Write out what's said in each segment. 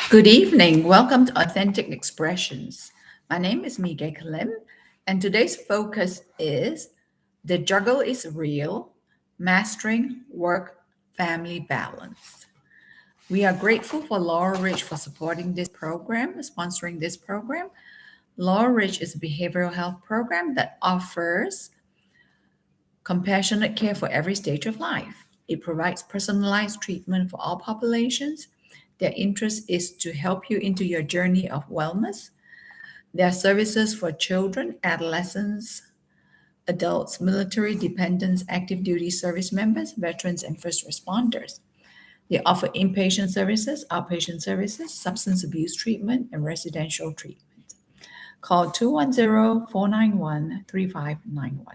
Good evening. Welcome to Authentic Expressions. My name is Mige Kalim, and today's focus is The Juggle is Real, Mastering Work Family Balance. We are grateful for Laurel Ridge for supporting this program, sponsoring this program. Laurel Ridge is a behavioral health program that offers compassionate care for every stage of life. It provides personalized treatment for all populations. Their interest is to help you into your journey of wellness. There are services for children, adolescents, adults, military dependents, active duty service members, veterans, and first responders. They offer inpatient services, outpatient services, substance abuse treatment, and residential treatment. Call 210-491-3591.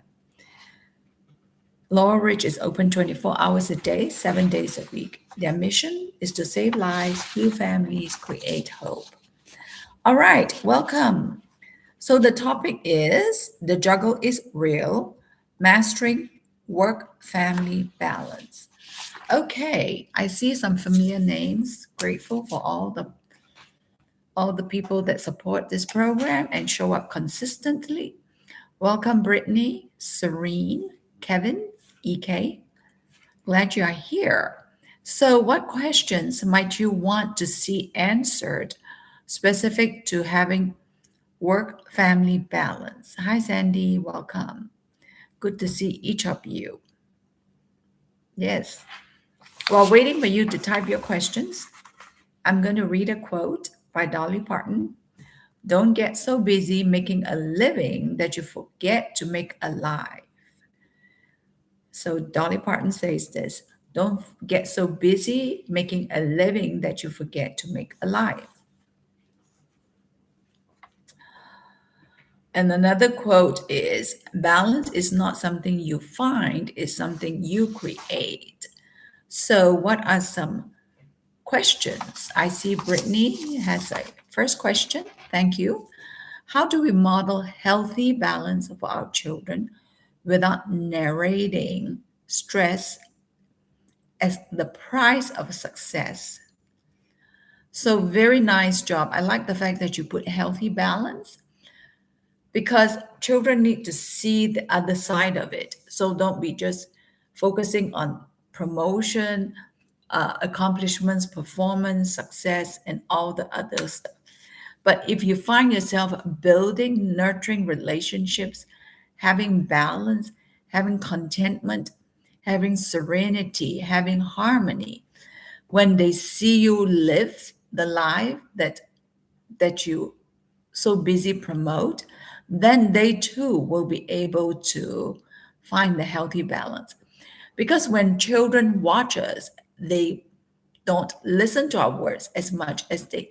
Laurel Ridge is open 24 hours a day, 7 days a week. Their mission is to save lives, heal families, create hope. All right, welcome. So the topic is The Juggle is Real, Mastering Work-Family Balance. Okay, I see some familiar names. Grateful for all the people that support this program and show up consistently. Welcome, Brittany, Serene, Kevin, EK. Glad you are here. So, what questions might you want to see answered specific to having work family balance? Hi, Sandy. Welcome. Good to see each of you. Yes. While waiting for you to type your questions, I'm going to read a quote by Dolly Parton. Don't get so busy making a living that you forget to make a life. So Dolly Parton says this: don't get so busy making a living that you forget to make a life. And another quote is: balance is not something you find, it's something you create. So, what are some questions? I see Brittany has a first question. Thank you. How do we model healthy balance for our children without narrating stress as the price of success? So, very nice job. I like the fact that you put healthy balance because children need to see the other side of it. So, don't be just focusing on promotion, accomplishments, performance, success, and all the other stuff. But if you find yourself building, nurturing relationships, having balance, having contentment, having serenity, having harmony, when they see you live the life that you so busy promote, then they too will be able to find the healthy balance. Because when children watch us, they don't listen to our words as much as they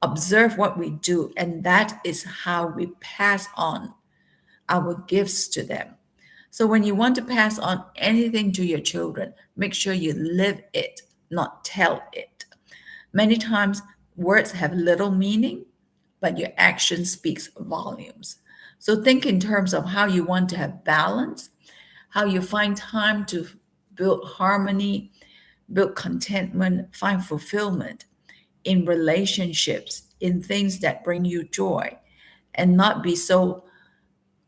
observe what we do, and that is how we pass on our gifts to them. So when you want to pass on anything to your children, make sure you live it, not tell it. Many times words have little meaning, but your action speaks volumes. So think in terms of how you want to have balance, how you find time to build harmony, build contentment, find fulfillment in relationships, in things that bring you joy, and not be so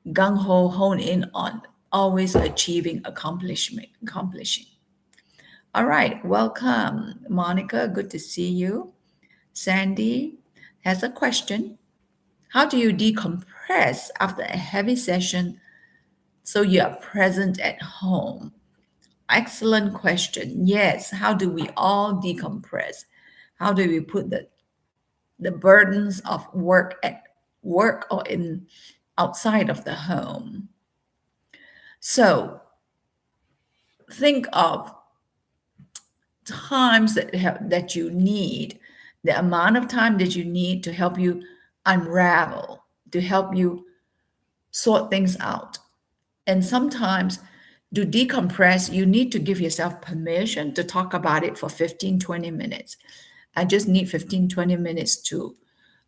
gung ho, hone in on always achieving, accomplishing. All right, welcome, Monica. Good to see you. Sandy has a question. How do you decompress after a heavy session so you are present at home? Excellent question. Yes, how do we all decompress? How do we put the burdens of work at work or in outside of the home? So think of times that you need, the amount of time that you need to help you unravel, to help you sort things out. And sometimes to decompress, you need to give yourself permission to talk about it for 15, 20 minutes. I just need 15, 20 minutes to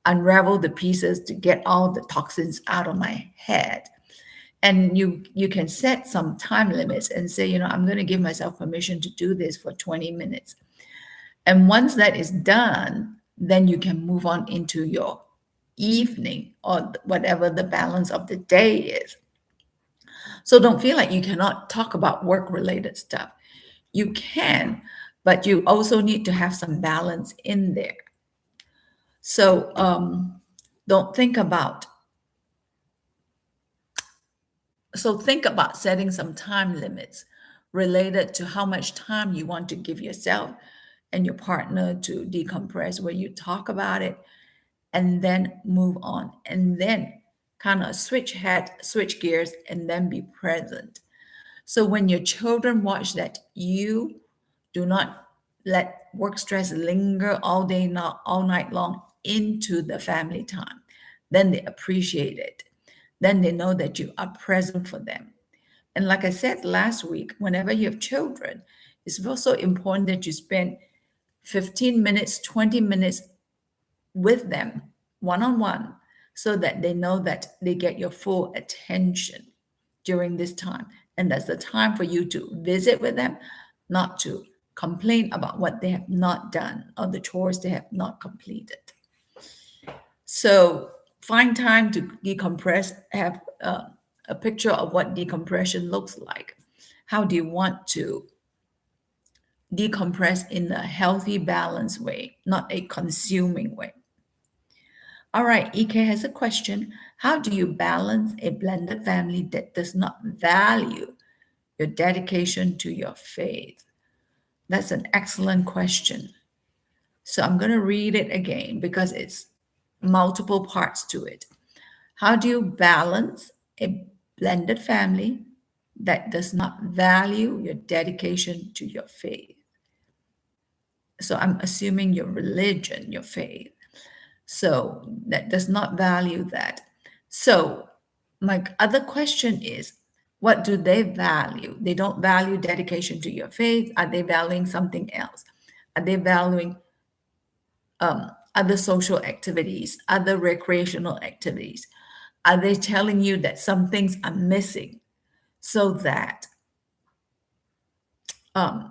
unravel the pieces, to get all the toxins out of my head. And you can set some time limits and say, I'm going to give myself permission to do this for 20 minutes. And once that is done, then you can move on into your evening or whatever the balance of the day is. So don't feel like you cannot talk about work related stuff. You can, but you also need to have some balance in there. So don't think about, so think about setting some time limits related to how much time you want to give yourself and your partner to decompress, where you talk about it and then move on, and then kind of switch gears, and then be present. So when your children watch that you do not let work stress linger all day, not all night long into the family time, then they appreciate it. Then they know that you are present for them. And like I said last week, whenever you have children, it's also important that you spend 15 minutes, 20 minutes with them one on one, so that they know that they get your full attention during this time. And that's the time for you to visit with them, not to complain about what they have not done or the chores they have not completed. So find time to decompress, have a picture of what decompression looks like. How do you want to decompress in a healthy, balanced way, not a consuming way? All right, EK has a question. How do you balance a blended family that does not value your dedication to your faith? That's an excellent question. So I'm going to read it again because it's multiple parts to it. How do you balance a blended family that does not value your dedication to your faith? So I'm assuming your religion, your faith. So that does not value that. So my other question is, what do they value? They don't value dedication to your faith. Are they valuing something else? Are they valuing other social activities, other recreational activities? Are they telling you that some things are missing, so that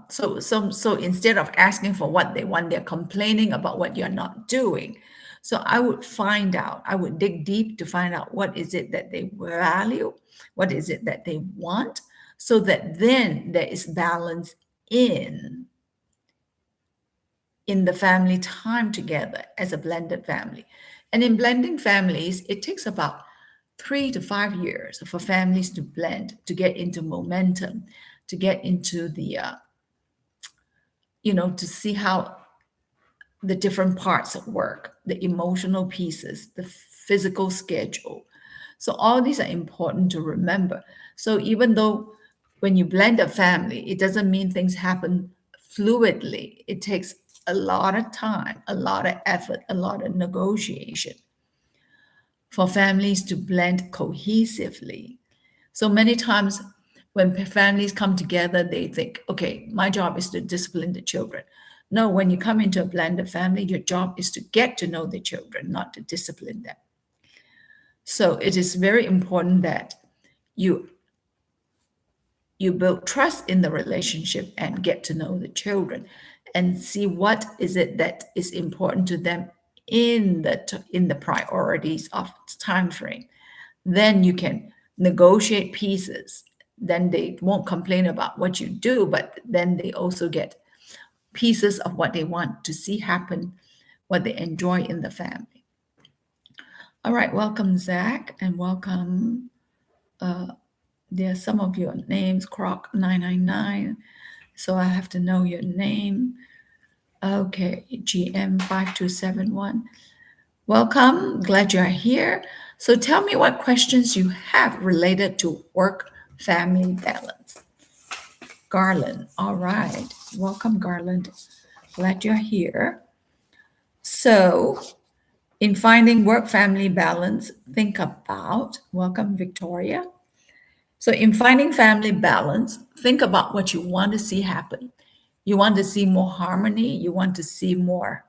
so instead of asking for what they want, they're complaining about what you're not doing? So I would find out, I would dig deep to find out what is it that they value, what is it that they want, so that then there is balance in the family time together as a blended family. And in blending families, it takes about 3 to 5 years for families to blend, to get into momentum, to get into the to see how the different parts of work, the emotional pieces, the physical schedule. So all these are important to remember. So even though when you blend a family, it doesn't mean things happen fluidly. It takes a lot of time, a lot of effort, a lot of negotiation for families to blend cohesively. So many times when families come together, they think, okay, my job is to discipline the children. No, when you come into a blended family, your job is to get to know the children, not to discipline them. So it is very important that you you build trust in the relationship and get to know the children and see what is it that is important to them in the priorities of time frame. Then you can negotiate pieces. Then they won't complain about what you do, but then they also get pieces of what they want to see happen, what they enjoy in the family. All right, welcome Zach, and welcome. There are some of your names, Croc 999. So I have to know your name. Okay, GM 5271. Welcome, glad you're here. So tell me what questions you have related to work-family balance. Garland, all right. Welcome, Garland. Glad you're here. So in finding work-family balance, think about, welcome, Victoria. So in finding family balance, think about what you want to see happen. You want to see more harmony. You want to see more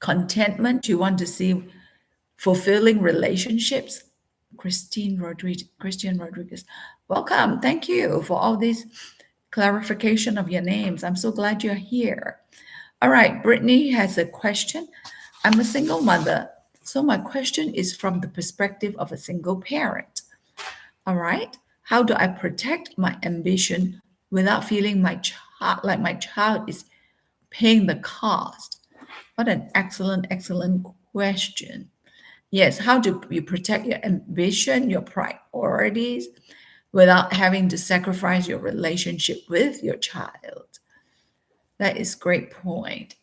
contentment. You want to see fulfilling relationships. Christian Rodriguez, welcome. Thank you for all this clarification of your names. I'm so glad you're here. All right, Brittany has a question. I'm a single mother, so my question is from the perspective of a single parent. All right, how do I protect my ambition without feeling my child like my child is paying the cost? What an excellent, excellent question. Yes, how do you protect your ambition, your priorities, without having to sacrifice your relationship with your child? That is a great point.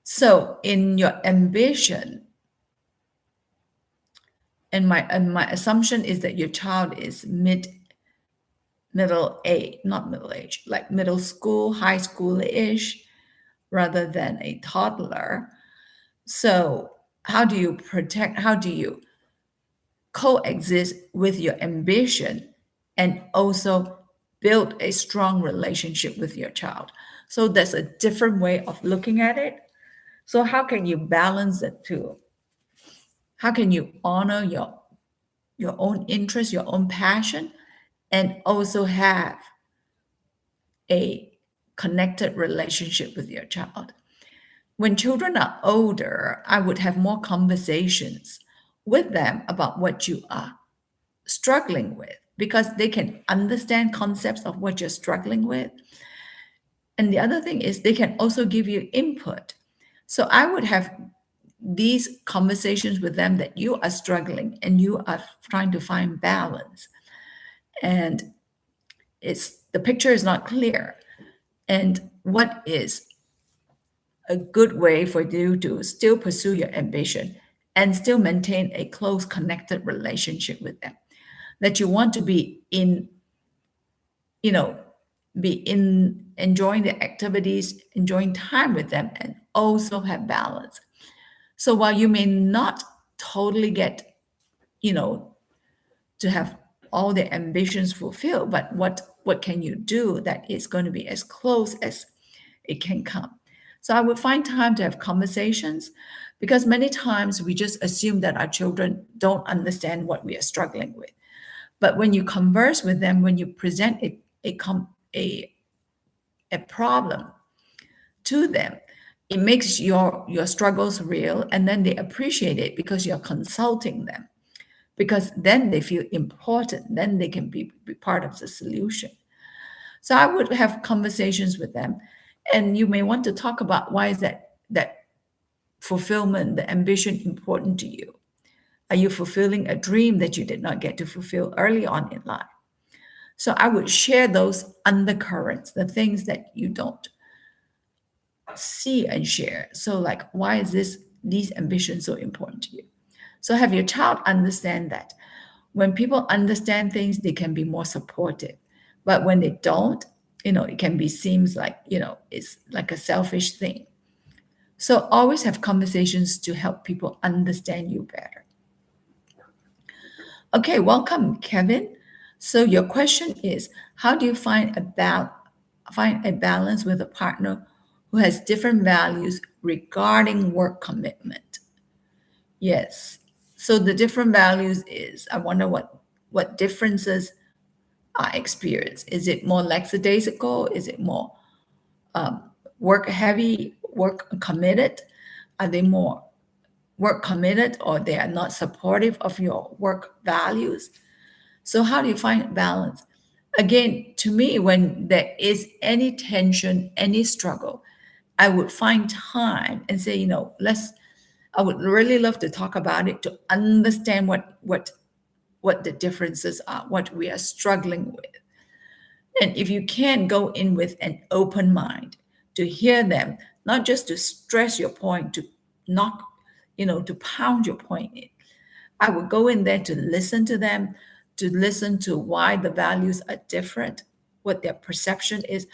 So, in your ambition, and my assumption is that your child is middle age, not middle age, like middle school, high school-ish, rather than a toddler. So, how do you coexist with your ambition and also build a strong relationship with your child? So there's a different way of looking at it. So how can you balance the two? How can you honor your own interest, your own passion, and also have a connected relationship with your child? When children are older, I would have more conversations with them about what you are struggling with because they can understand concepts of what you're struggling with. And the other thing is they can also give you input. So I would have these conversations with them that you are struggling and you are trying to find balance. And the picture is not clear. And what is a good way for you to still pursue your ambition and still maintain a close connected relationship with them? That you want to be in, you know, be in enjoying the activities, enjoying time with them, and also have balance. So while you may not totally get, you know, to have all the ambitions fulfilled, but what can you do that is going to be as close as it can come? So I would find time to have conversations because many times we just assume that our children don't understand what we are struggling with. But when you converse with them, when you present a problem to them, it makes your struggles real, and then they appreciate it because you're consulting them. Because then they feel important, then they can be part of the solution. So I would have conversations with them, and you may want to talk about why is that fulfillment, the ambition important to you? Are you fulfilling a dream that you did not get to fulfill early on in life? So I would share those undercurrents, the things that you don't see and share. So like, why is these ambitions so important to you? So have your child understand that. When people understand things, they can be more supportive. But when they don't, it can be seems like, it's like a selfish thing. So always have conversations to help people understand you better. Okay, welcome, Kevin. So your question is, how do you find a balance with a partner who has different values regarding work commitment? Yes. So the different values is, I wonder what differences are experienced. Is it more lackadaisical? Is it more work heavy, work committed? Are they more work committed or they are not supportive of your work values? So how do you find balance? Again, to me, when there is any tension, any struggle, I would find time and say, I would really love to talk about it to understand what the differences are, what we are struggling with. And if you can go in with an open mind to hear them, not just to stress your point, to knock, to pound your point in. I would go in there to listen to them, to listen to why the values are different, what their perception is,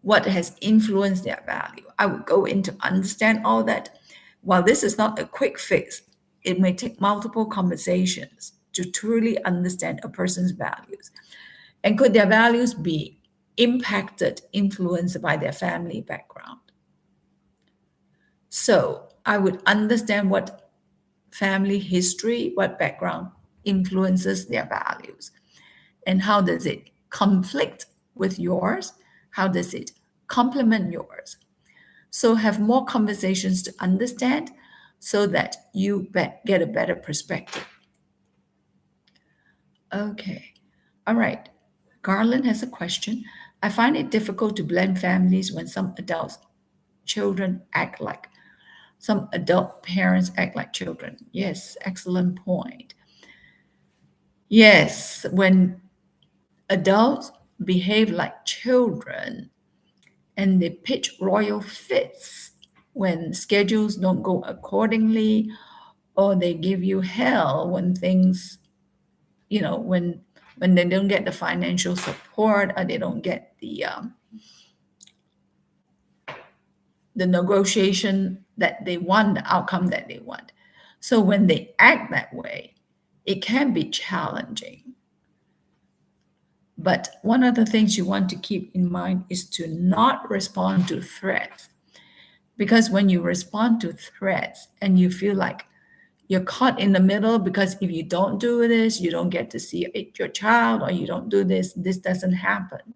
what has influenced their value. I would go in to understand all that. While this is not a quick fix, it may take multiple conversations to truly understand a person's values. And could their values be impacted, influenced by their family background? So I would understand what family history, what background influences their values, and how does it conflict with yours? How does it complement yours. So have more conversations to understand so that you get a better perspective. Okay. All right. Garland has a question. I find it difficult to blend families when some adult parents act like children. Yes, excellent point. Yes, when adults behave like children and they pitch royal fits when schedules don't go accordingly, or they give you hell when things, when they don't get the financial support, or they don't get the negotiation that they want, the outcome that they want. So when they act that way, it can be challenging. But one of the things you want to keep in mind is to not respond to threats. Because when you respond to threats and you feel like you're caught in the middle, because if you don't do this, you don't get to see your child, or you don't do this, this doesn't happen.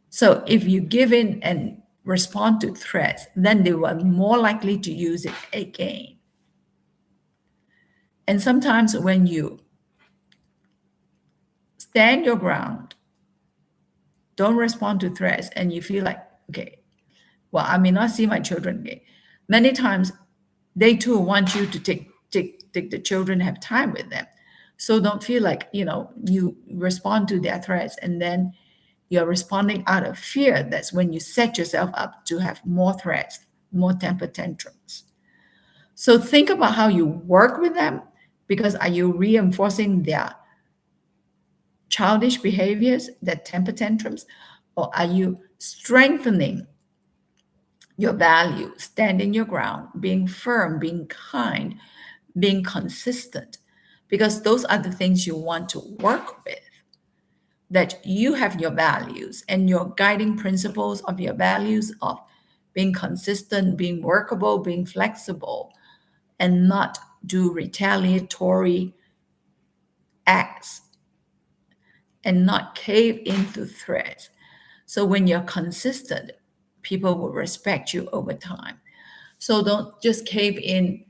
So if you give in and respond to threats, then they were more likely to use it again. And sometimes when you stand your ground, don't respond to threats, and you feel like, okay, well, I may not see my children again. Many times they too want you to take the children, have time with them. So don't feel like, you respond to their threats and then you're responding out of fear. That's when you set yourself up to have more threats, more temper tantrums. So think about how you work with them, because are you reinforcing their childish behaviors, their temper tantrums, or are you strengthening your value, standing your ground, being firm, being kind, being consistent? Because those are the things you want to work with. That you have your values and your guiding principles of your values of being consistent, being workable, being flexible, and not do retaliatory acts and not cave into threats. So when you're consistent, people will respect you over time. So don't just cave in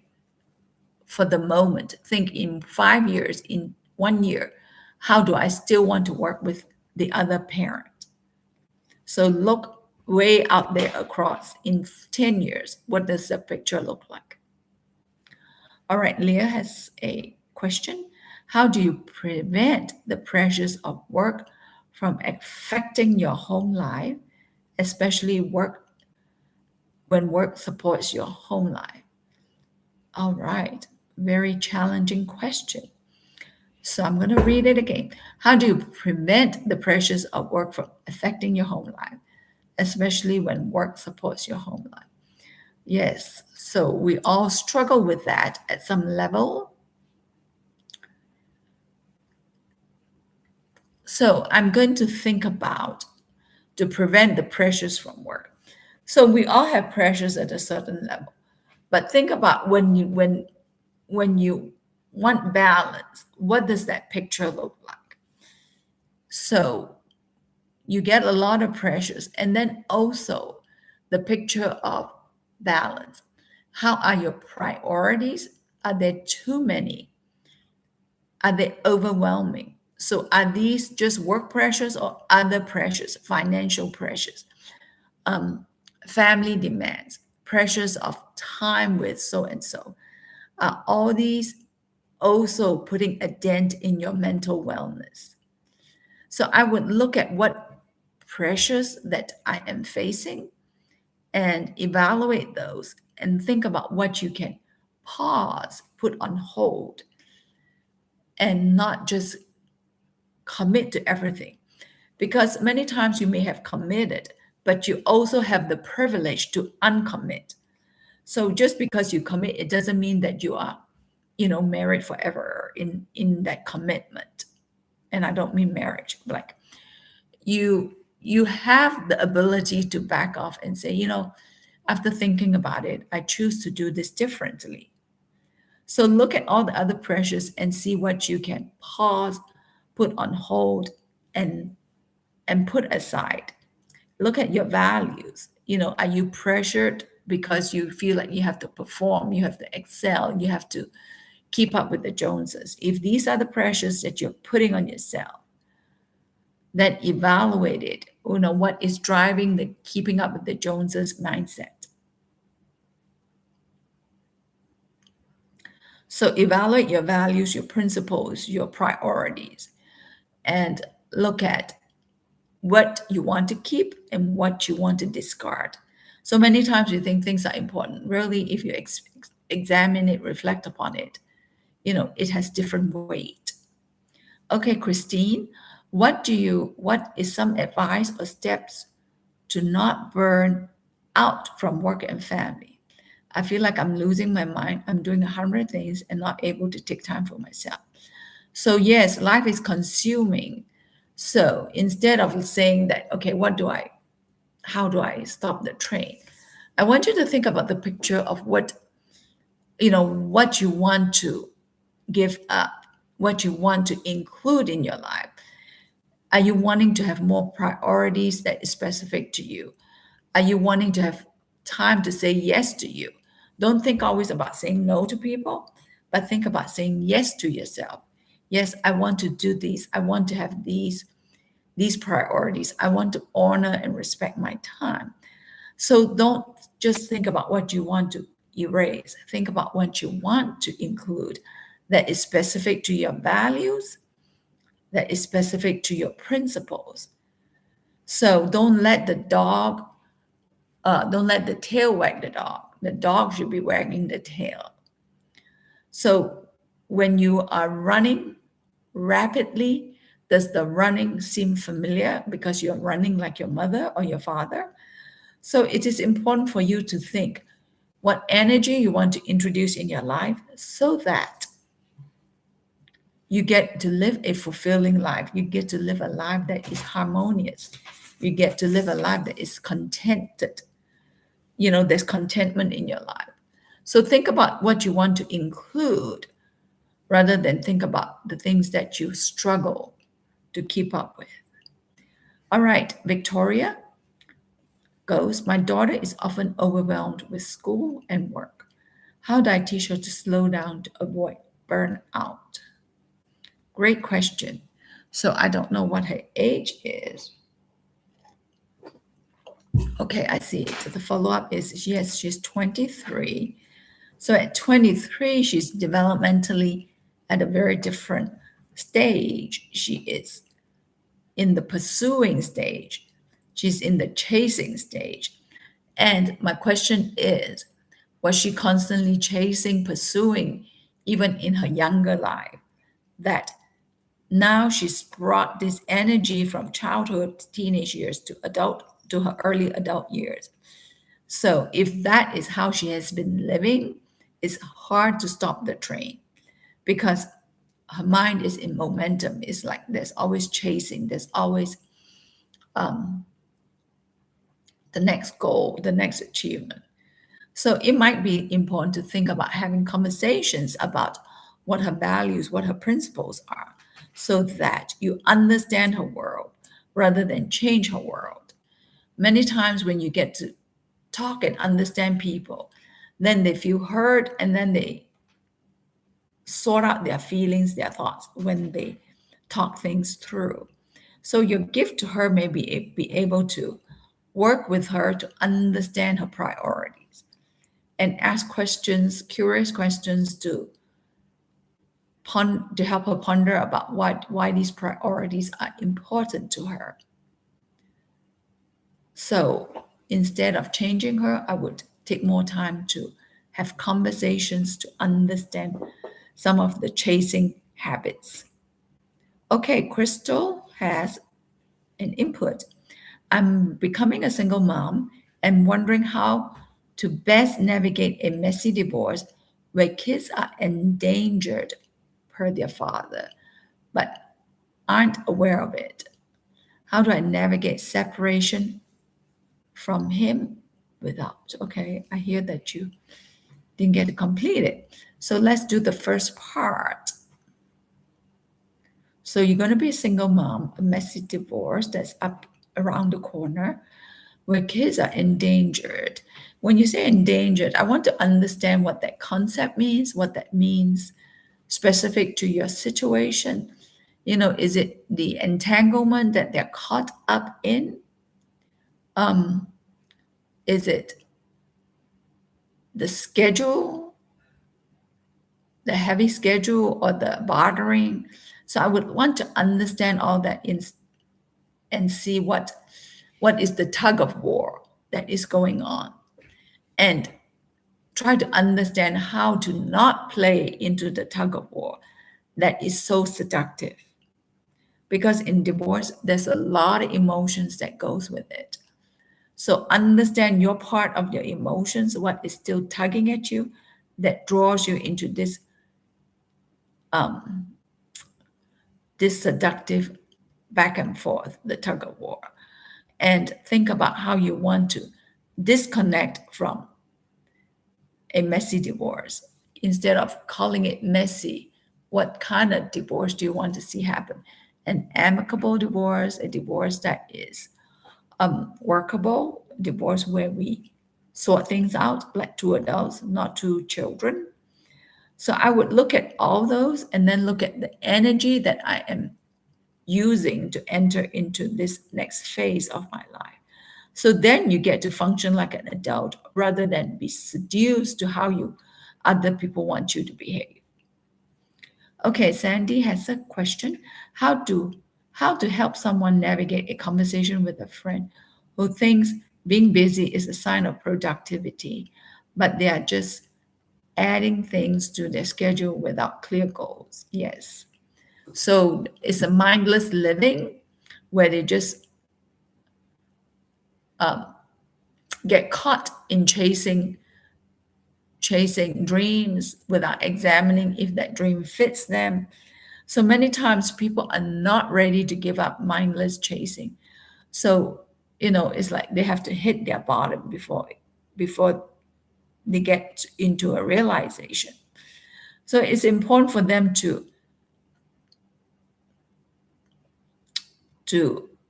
for the moment. Think in 5 years, in 1 year, how do I still want to work with the other parent? So look way out there across in 10 years. What does the picture look like? All right, Leah has a question. How do you prevent the pressures of work from affecting your home life, especially when work supports your home life? All right, very challenging question. So I'm going to read it again. How do you prevent the pressures of work from affecting your home life, especially when work supports your home life? Yes, so we all struggle with that at some level. So I'm going to think about to prevent the pressures from work. So we all have pressures at a certain level, but think about when you want balance, what does that picture look like? So you get a lot of pressures, and then also the picture of balance. How are your priorities? Are there too many? Are they overwhelming? So are these just work pressures or other pressures, financial pressures, um, family demands, pressures of time with so and so? Are all these also putting a dent in your mental wellness? So I would look at what pressures that I am facing and evaluate those and think about what you can pause, put on hold, and not just commit to everything. Because many times you may have committed, but you also have the privilege to uncommit. So just because you commit, it doesn't mean that you are, married forever in that commitment. And I don't mean marriage, like you have the ability to back off and say, after thinking about it, I choose to do this differently. So look at all the other pressures and see what you can pause, put on hold, and put aside. Look at your values. Are you pressured because you feel like you have to perform, you have to excel, you have to keep up with the Joneses? If these are the pressures that you're putting on yourself, then evaluate it. What is driving the keeping up with the Joneses mindset? So evaluate your values, your principles, your priorities, and look at what you want to keep and what you want to discard. So many times we think things are important. Really, if you examine it, reflect upon it, it has different weight. Okay, Christine, what is some advice or steps to not burn out from work and family? I feel like I'm losing my mind. I'm doing 100 things and not able to take time for myself. So yes, life is consuming. So instead of saying that, okay, how do I stop the train? I want you to think about the picture of what you want to give up, what you want to include in your life. Are you wanting to have more priorities that is specific to you? Are you wanting to have time to say yes to you? Don't think always about saying no to people, but think about saying yes to yourself. Yes, I want to do these. I want to have these priorities. I want to honor and respect my time. So don't just think about what you want to erase. Think about what you want to include that is specific to your values, that is specific to your principles. So don't let the tail wag the dog. The dog should be wagging the tail. So when you are running rapidly, does the running seem familiar because you're running like your mother or your father? So it is important for you to think what energy you want to introduce in your life so that you get to live a fulfilling life. You get to live a life that is harmonious. You get to live a life that is contented. There's contentment in your life. So think about what you want to include rather than think about the things that you struggle to keep up with. All right, Victoria goes, my daughter is often overwhelmed with school and work. How do I teach her to slow down to avoid burnout? Great question. So I don't know what her age is. Okay, I see it. So the follow-up is yes, she's 23. So at 23, she's developmentally at a very different stage. She is in the pursuing stage. She's in the chasing stage. And my question is, was she constantly chasing, pursuing, even in her younger life? That now she's brought this energy from childhood, teenage years to her early adult years. So if that is how she has been living, it's hard to stop the train because her mind is in momentum. It's like there's always chasing, there's always the next goal, the next achievement. So it might be important to think about having conversations about what her values, what her principles are, so that you understand her world rather than change her world. Many times when you get to talk and understand people, then they feel heard and then they sort out their feelings, their thoughts when they talk things through. So your gift to her may be able to work with her to understand her priorities and ask questions, curious questions to help her ponder about why these priorities are important to her. So instead of changing her, I would take more time to have conversations to understand some of the chasing habits. Okay, Crystal has an input. I'm becoming a single mom and wondering how to best navigate a messy divorce where kids are endangered per their father, but aren't aware of it. How do I navigate separation from him without? Okay, I hear that you didn't get to complete it. So let's do the first part. So you're going to be a single mom, a messy divorce that's around the corner where kids are endangered. When you say endangered, I want to understand what that concept means, what that means specific to your situation. Is it the entanglement that they're caught up in? Um, is it the schedule, the heavy schedule, or the bartering? So I would want to understand all that and see what is the tug of war that is going on, and try to understand how to not play into the tug of war that is so seductive. Because in divorce, there's a lot of emotions that goes with it. So understand your part of your emotions, what is still tugging at you, that draws you into um, this seductive back and forth, the tug of war. And think about how you want to disconnect from a messy divorce. Instead of calling it messy, what kind of divorce do you want to see happen? An amicable divorce, a divorce that is workable, divorce where we sort things out like two adults, not two children. So I would look at all those and then look at the energy that I am using to enter into this next phase of my life. So then you get to function like an adult rather than be seduced to how you other people want you to behave. Okay, Sandy has a question. How to help someone navigate a conversation with a friend who thinks being busy is a sign of productivity, but they are just adding things to their schedule without clear goals. Yes. So it's a mindless living where they just um, get caught in chasing dreams without examining if that dream fits them. So many times people are not ready to give up mindless chasing. So, it's like they have to hit their bottom before they get into a realization. So it's important for them to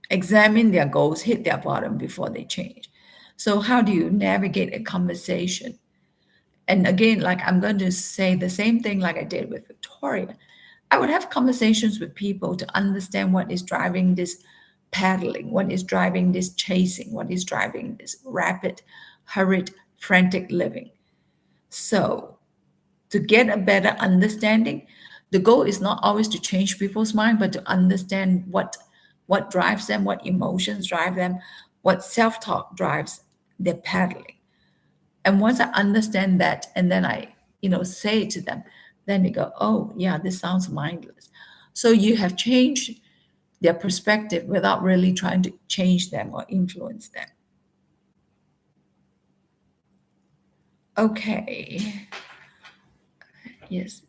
examine their goals, hit their bottom before they change. So how do you navigate a conversation? And again, like I'm going to say the same thing like I did with Victoria. I would have conversations with people to understand what is driving this paddling, what is driving this chasing, what is driving this rapid, hurried, frantic living. So, to get a better understanding, the goal is not always to change people's mind, but to understand what drives them, what emotions drive them, what self-talk drives their paddling. And once I understand that, and then I, say it to them, then they go, oh, yeah, this sounds mindless. So you have changed their perspective without really trying to change them or influence them. Okay. Yes.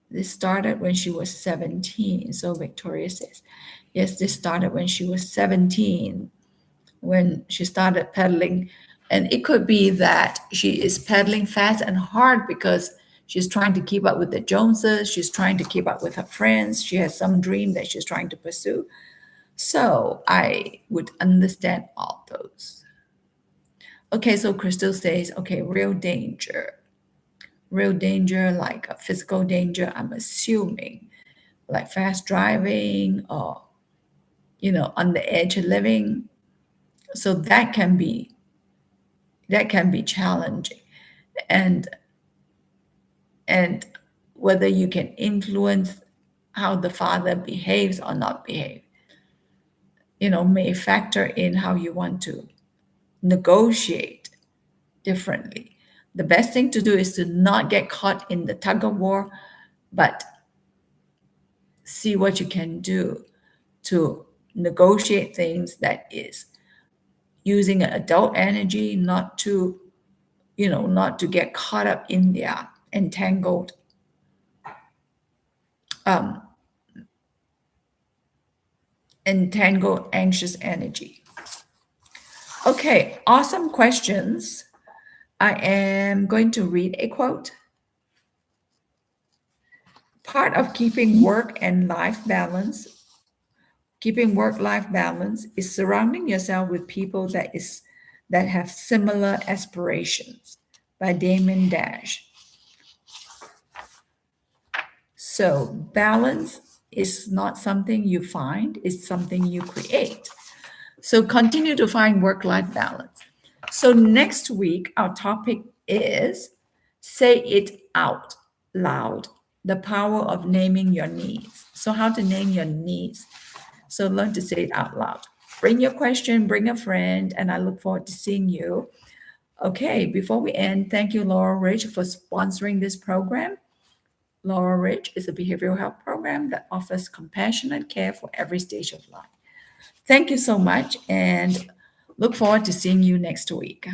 This started when she was 17. So Victoria says, yes, this started when she was 17, when she started pedaling. And it could be that she is pedaling fast and hard because she's trying to keep up with the Joneses. She's trying to keep up with her friends. She has some dream that she's trying to pursue. So I would understand all those. Okay, so Crystal says, okay, real danger. Real danger, like a physical danger, I'm assuming, like fast driving or, on the edge of living. So that can be challenging. And and whether you can influence how the father behaves or not behave, may factor in how you want to negotiate differently. The best thing to do is to not get caught in the tug of war, but see what you can do to negotiate things that is using an adult energy, not to get caught up in their um, entangled anxious energy. Okay, awesome questions. I am going to read a quote. Part of keeping work and life balance Keeping work-life balance is surrounding yourself with people that have similar aspirations by Damon Dash. So balance is not something you find, it's something you create. So continue to find work-life balance. So next week, our topic is say it out loud, the power of naming your needs. So how to name your needs. So learn to say it out loud. Bring your question, bring a friend, and I look forward to seeing you. Okay, before we end, thank you, Laurel Ridge, for sponsoring this program. Laurel Ridge is a behavioral health program that offers compassionate care for every stage of life. Thank you so much and look forward to seeing you next week.